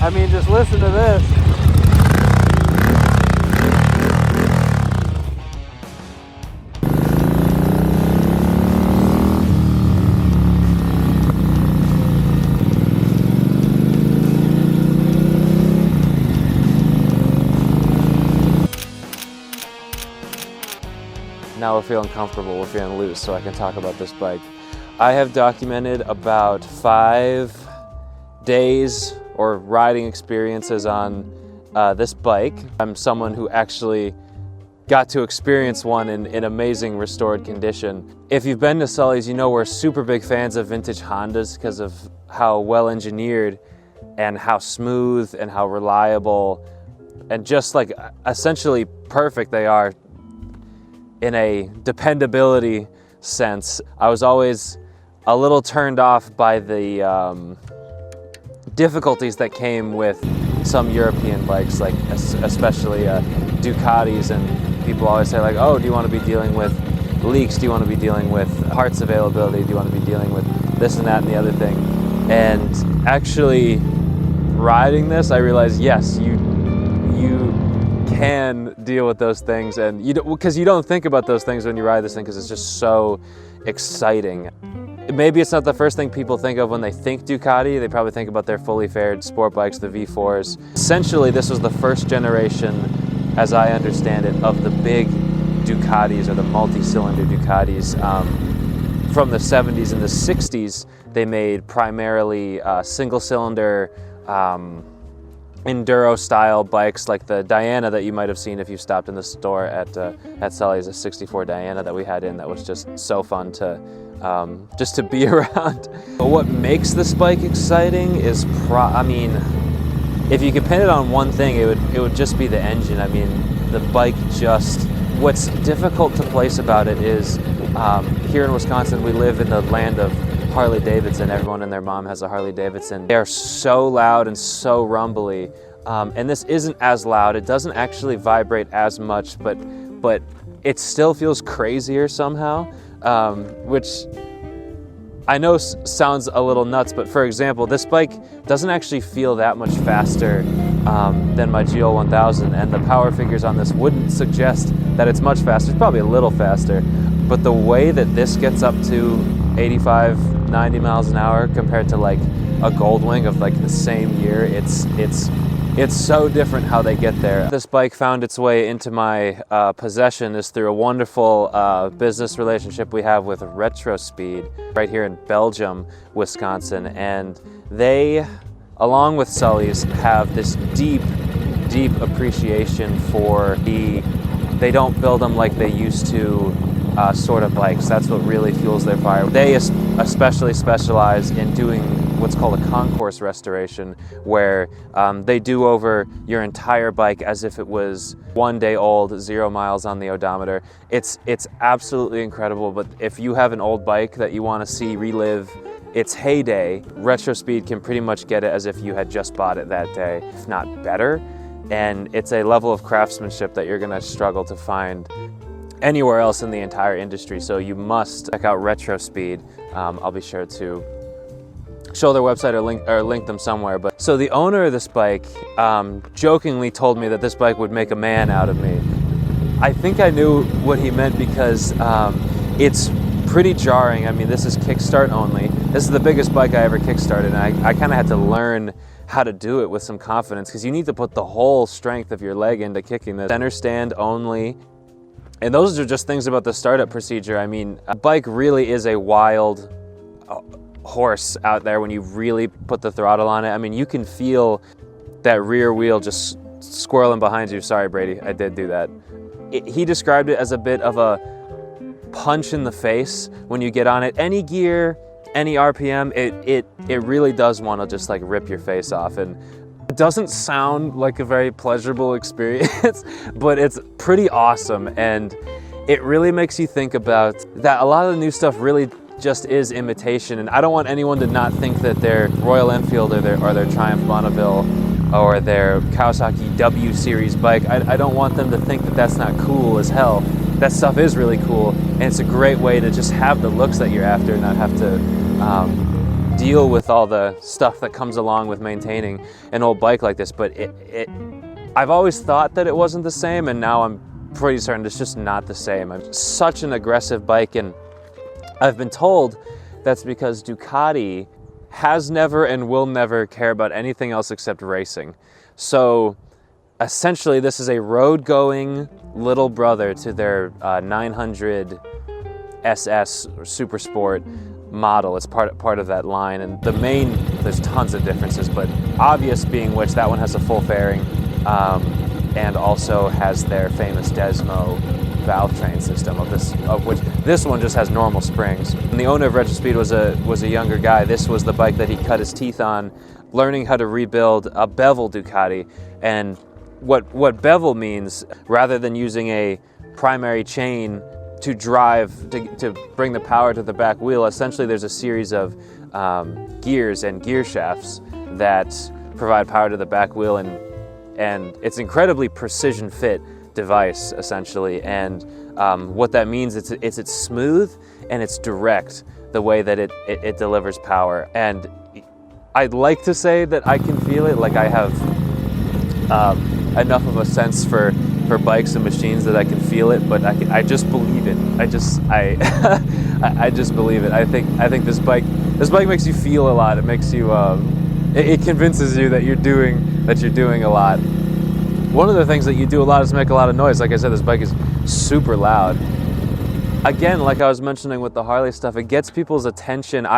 I mean, just listen to this. Now we're feeling comfortable, we're feeling loose, so I can talk about this bike. I have documented about 5 days or riding experiences on this bike. I'm someone who actually got to experience one in amazing restored condition. If you've been to Sully's, you know we're super big fans of vintage Hondas because of how well engineered and how smooth and how reliable and just like essentially perfect they are in a dependability sense. I was always a little turned off by the difficulties that came with some European bikes, like especially Ducatis, and people always say like, oh, do you want to be dealing with leaks? Do you want to be dealing with parts availability? Do you want to be dealing with this and that and the other thing? And actually riding this, I realized, yes, you can deal with those things, and because you don't think about those things when you ride this thing because it's just so exciting. Maybe it's not the first thing people think of when they think Ducati. They probably think about their fully fared sport bikes, the V4s. Essentially, this was the first generation, as I understand it, of the big Ducatis or the multi-cylinder Ducatis. From the 70s and the 60s, they made primarily single-cylinder enduro style bikes like the Diana that you might have seen if you stopped in the store at Sully's, a 64 Diana that we had in that was just so fun to just to be around. But what makes this bike exciting is I mean, if you could pin it on one thing, it would just be the engine. I mean, the bike just, what's difficult to place about it is here in Wisconsin we live in the land of Harley Davidson. Everyone and their mom has a Harley Davidson. They are so loud and so rumbly, and this isn't as loud. It doesn't actually vibrate as much, but it still feels crazier somehow, which I know sounds a little nuts, but for example, this bike doesn't actually feel that much faster than my GL 1000, and the power figures on this wouldn't suggest that it's much faster. It's probably a little faster, but the way that this gets up to 85, 90 miles an hour compared to like a Goldwing of like the same year, it's so different how they get there. This bike found its way into my possession is through a wonderful business relationship we have with Retro Speed right here in Belgium, Wisconsin, and they, along with Sully's, have this deep appreciation for they don't build them like they used to sort of bikes. That's what really fuels their fire. They especially specialize in doing what's called a concourse restoration, where they do over your entire bike as if it was 1 day old, 0 miles on the odometer. It's absolutely incredible, but if you have an old bike that you want to see relive its heyday, Retro Speed can pretty much get it as if you had just bought it that day, if not better. And it's a level of craftsmanship that you're going to struggle to find anywhere else in the entire industry, so you must check out Retro Speed. I'll be sure to show their website or link them somewhere. But so the owner of this bike jokingly told me that this bike would make a man out of me. I think I knew what he meant because it's pretty jarring. I mean, this is kickstart only. This is the biggest bike I ever kickstarted, and I kind of had to learn how to do it with some confidence because you need to put the whole strength of your leg into kicking this. Center stand only. And those are just things about the startup procedure. I mean, a bike really is a wild horse out there when you really put the throttle on it. I mean, you can feel that rear wheel just squirreling behind you. Sorry, Brady, I did do that. He described it as a bit of a punch in the face when you get on it. Any gear, any RPM, it really does want to just like rip your face off. And it doesn't sound like a very pleasurable experience, but it's pretty awesome, and it really makes you think about that a lot of the new stuff really just is imitation, and I don't want anyone to not think that their Royal Enfield or their Triumph Bonneville or their Kawasaki W Series bike, I don't want them to think that that's not cool as hell. That stuff is really cool, and it's a great way to just have the looks that you're after and not have to deal with all the stuff that comes along with maintaining an old bike like this, but I've always thought that it wasn't the same, and now I'm pretty certain it's just not the same. It's such an aggressive bike, and I've been told that's because Ducati has never and will never care about anything else except racing. So essentially this is a road-going little brother to their 900 SS Super Sport model. It's part of that line, and there's tons of differences, but obvious being which that one has a full fairing and also has their famous Desmo valve train system, of which this one just has normal springs. And the owner of Retro Speed was a younger guy. This was the bike that he cut his teeth on, learning how to rebuild a bevel Ducati. And what bevel means, rather than using a primary chain to drive, to bring the power to the back wheel, essentially there's a series of gears and gear shafts that provide power to the back wheel, and it's incredibly precision fit device essentially. And what that means is it's smooth and it's direct, the way that it delivers power. And I'd like to say that I can feel it, like I have enough of a sense for bikes and machines that I can feel it, but I just believe it. I just believe it. I think this bike makes you feel a lot. It makes you it convinces you that you're doing a lot. One of the things that you do a lot is make a lot of noise. Like I said, this bike is super loud. Again, like I was mentioning with the Harley stuff, it gets people's attention.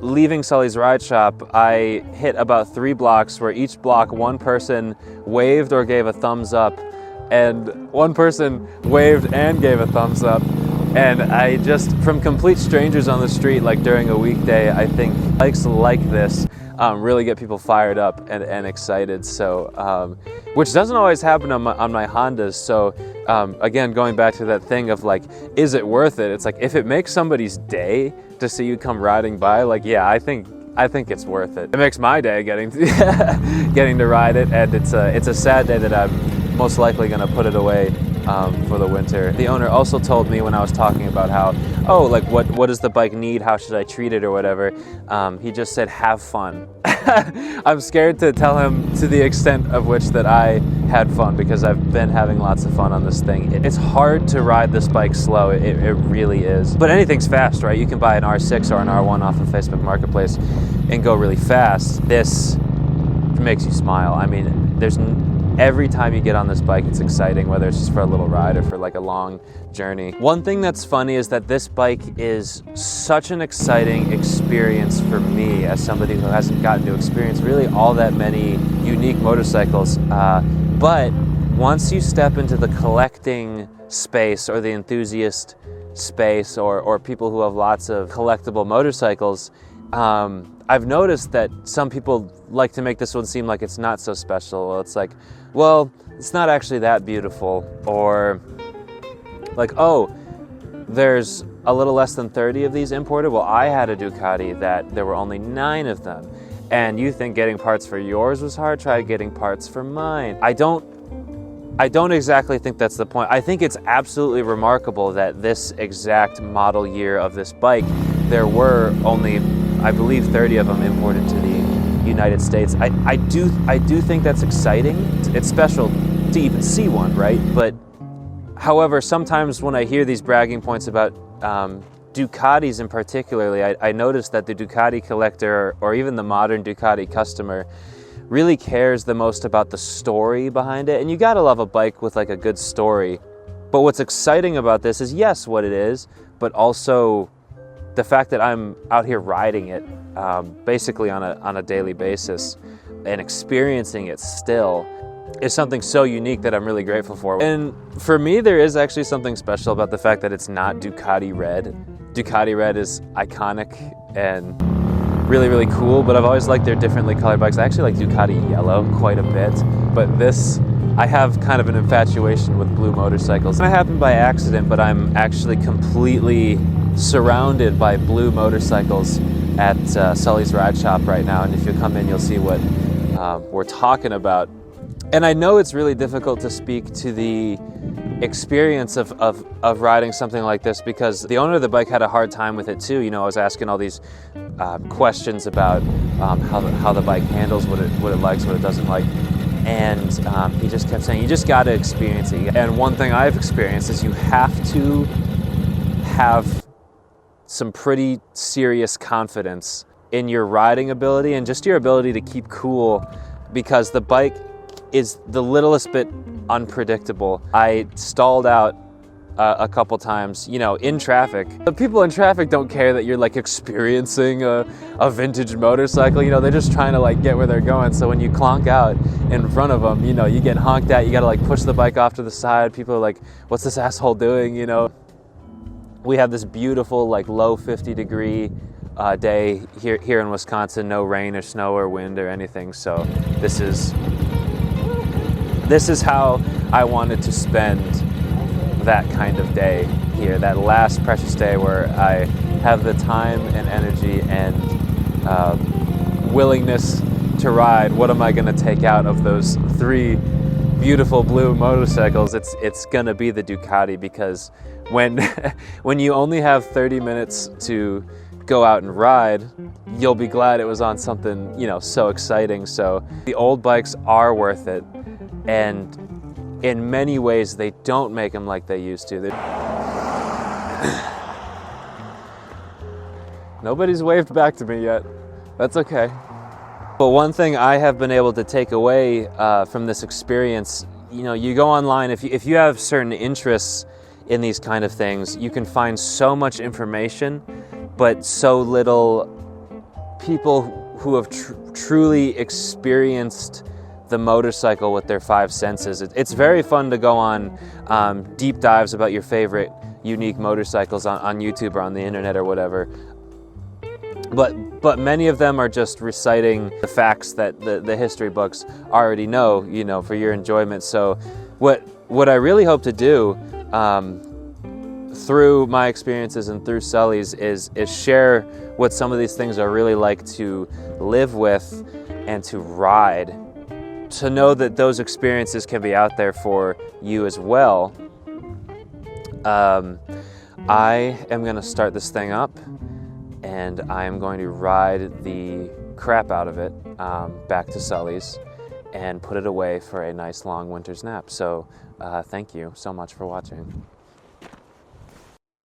Leaving Sully's ride shop, I hit about 3 blocks where each block one person waved or gave a thumbs up, and one person waved and gave a thumbs up. And I just, from complete strangers on the street, like during a weekday, I think bikes like this really get people fired up and excited. So, which doesn't always happen on my Hondas. So again, going back to that thing of like, is it worth it? It's like, if it makes somebody's day to see you come riding by, like, yeah, I think it's worth it. It makes my day getting to ride it, and it's a sad day that I'm most likely gonna put it away for the winter. The owner also told me when I was talking about how, oh, like what does the bike need? How should I treat it or whatever? He just said, have fun. I'm scared to tell him to the extent of which that I had fun, because I've been having lots of fun on this thing. It's hard to ride this bike slow, it really is. But anything's fast, right? You can buy an R6 or an R1 off of Facebook Marketplace and go really fast. This makes you smile. I mean, every time you get on this bike, it's exciting, whether it's just for a little ride or for like a long journey. One thing that's funny is that this bike is such an exciting experience for me as somebody who hasn't gotten to experience really all that many unique motorcycles. But once you step into the collecting space or the enthusiast space, or people who have lots of collectible motorcycles, I've noticed that some people like to make this one seem like it's not so special. It's like, well, it's not actually that beautiful. Or like, oh, there's a little less than 30 of these imported. Well, I had a Ducati that there were only 9 of them. And you think getting parts for yours was hard? Try getting parts for mine. I don't exactly think that's the point. I think it's absolutely remarkable that this exact model year of this bike, there were only, I believe, 30 of them imported to the United States. I do think that's exciting. It's special to even see one, right? But however, sometimes when I hear these bragging points about Ducatis in particularly, I notice that the Ducati collector, or even the modern Ducati customer, really cares the most about the story behind it. And you gotta love a bike with like a good story. But what's exciting about this is, yes, what it is, but also the fact that I'm out here riding it basically on a daily basis and experiencing it still is something so unique that I'm really grateful for. And for me, there is actually something special about the fact that it's not Ducati red. Ducati red is iconic and really, really cool, but I've always liked their differently colored bikes. I actually like Ducati yellow quite a bit, but this, I have kind of an infatuation with blue motorcycles. It happened by accident, but I'm actually completely surrounded by blue motorcycles at Sully's Ride Shop right now, and if you come in, you'll see what we're talking about. And I know it's really difficult to speak to the experience of riding something like this, because the owner of the bike had a hard time with it too. You know, I was asking all these questions about how the bike handles, what it likes, what it doesn't like. And he just kept saying, you just got to experience it. And one thing I've experienced is you have to have some pretty serious confidence in your riding ability and just your ability to keep cool, because the bike is the littlest bit unpredictable. I stalled out a couple times, you know, in traffic. The people in traffic don't care that you're like experiencing a vintage motorcycle, you know, they're just trying to like get where they're going. So when you clonk out in front of them, you know, you get honked at, you gotta like push the bike off to the side. People are like, what's this asshole doing, you know? We have this beautiful like low 50-degree day here in Wisconsin, no rain or snow or wind or anything. So this is how I wanted to spend that kind of day here, that last precious day where I have the time and energy and willingness to ride. What am I going to take out of those 3 beautiful blue motorcycles? It's going to be the Ducati, because when when you only have 30 minutes to go out and ride, you'll be glad it was on something, you know, so exciting. So the old bikes are worth it, and in many ways they don't make them like they used to. Nobody's waved back to me yet. That's okay. But one thing I have been able to take away from this experience, you know, you go online, if you have certain interests in these kind of things, you can find so much information, but so little people who have truly experienced the motorcycle with their 5 senses. It's very fun to go on deep dives about your favorite unique motorcycles on YouTube or on the internet or whatever. But many of them are just reciting the facts that the history books already know, you know, for your enjoyment. So what I really hope to do through my experiences and through Sully's is share what some of these things are really like to live with and to ride. To know that those experiences can be out there for you as well. I am going to start this thing up, and I am going to ride the crap out of it back to Sully's and put it away for a nice long winter's nap. So thank you so much for watching.